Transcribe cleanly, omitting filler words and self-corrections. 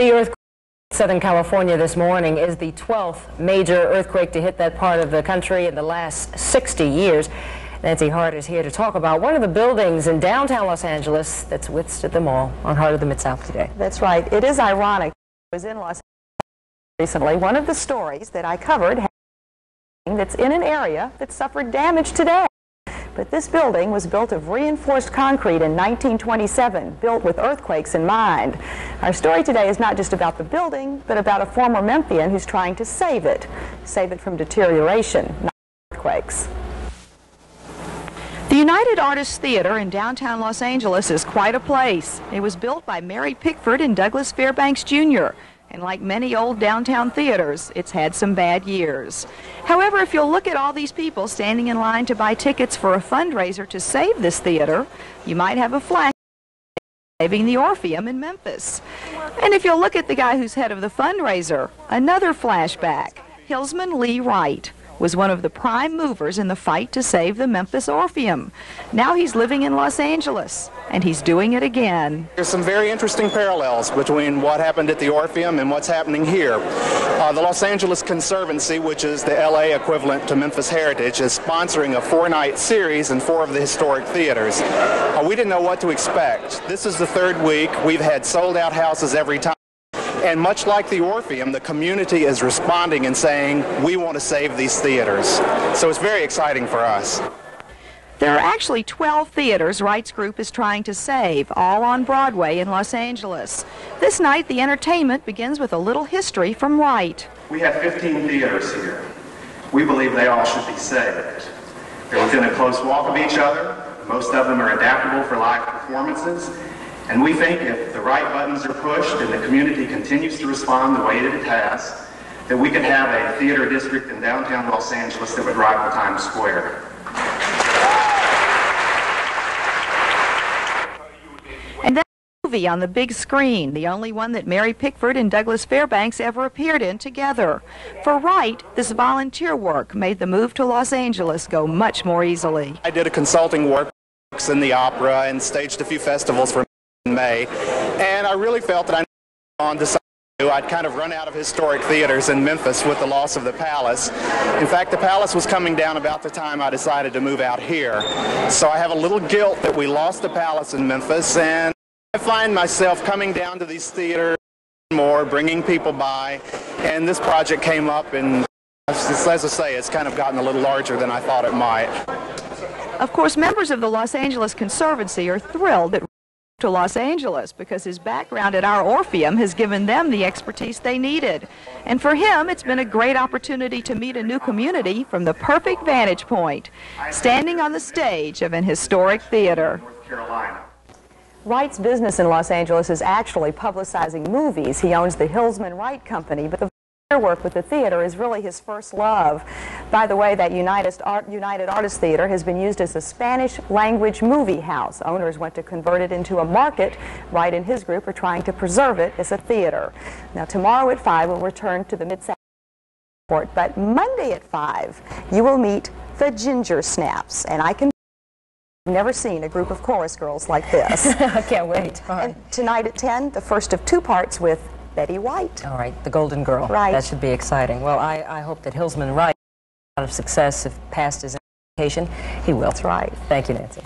The earthquake in Southern California this morning is the 12th major earthquake to hit that part of the country in the last 60 years. Nancy Hart is here to talk about one of the buildings in downtown Los Angeles that's withstood them all on Hart of the Mid-South today. That's right. It is ironic. I was in Los Angeles recently. One of the stories that I covered that's in an area that suffered damage today. But this building was built of reinforced concrete in 1927, built with earthquakes in mind. Our story today is not just about the building, but about a former Memphian who's trying to save it from deterioration, not earthquakes. The United Artists Theater in downtown Los Angeles is quite a place. It was built by Mary Pickford and Douglas Fairbanks, Jr., and like many old downtown theaters, it's had some bad years. However, if you'll look at all these people standing in line to buy tickets for a fundraiser to save this theater, you might have a flash saving the Orpheum in Memphis. And if you'll look at the guy who's head of the fundraiser, another flashback. Hillsman Wright was one of the prime movers in the fight to save the Memphis Orpheum. Now he's living in Los Angeles, and he's doing it again. There's some very interesting parallels between what happened at the Orpheum and what's happening here. The Los Angeles Conservancy, which is the LA equivalent to Memphis Heritage, is sponsoring a 4-night series in 4 of the historic theaters. We didn't know what to expect. This is the 3rd week. We've had sold-out houses every time. And much like the Orpheum, the community is responding and saying, we want to save these theaters. So it's very exciting for us. There are actually 12 theaters Wright's group is trying to save, all on Broadway in Los Angeles. This night, the entertainment begins with a little history from Wright. We have 15 theaters here. We believe they all should be saved. They're within a close walk of each other. Most of them are adaptable for live performances. And we think if the right buttons are pushed and the community continues to respond the way that it has, that we could have a theater district in downtown Los Angeles that would rival Times Square. And that movie on the big screen, the only one that Mary Pickford and Douglas Fairbanks ever appeared in together. For Wright, this volunteer work made the move to Los Angeles go much more easily. I did a consulting work in the opera and staged a few festivals for in May, and I really felt that I decided I'd kind of run out of historic theaters in Memphis with the loss of the Palace. In fact, the Palace was coming down about the time I decided to move out here. So I have a little guilt that we lost the Palace in Memphis, and I find myself coming down to these theaters more, bringing people by, and this project came up, and as I say, it's kind of gotten a little larger than I thought it might. Of course, members of the Los Angeles Conservancy are thrilled that to Los Angeles because his background at our Orpheum has given them the expertise they needed. And for him, it's been a great opportunity to meet a new community from the perfect vantage point, standing on the stage of an historic theater. Wright's business in Los Angeles is actually publicizing movies. He owns the Hillsman Wright company, but the work with the theater is really his first love. By the way, that United Artists Theater has been used as a Spanish language movie house. Owners went to convert it into a market. Wright and his group are trying to preserve it as a theater. Now tomorrow at 5 we'll return to the Mid-South Airport, but Monday at 5 you will meet the Ginger Snaps, and I've never seen a group of chorus girls like this. I can't wait. And tonight at 10, the first of 2 parts with Betty White. All right, the Golden Girl. Right. That should be exciting. Well, I hope that Hillsman Wright has a lot of success if past his education. He will. That's right. Thank you, Nancy.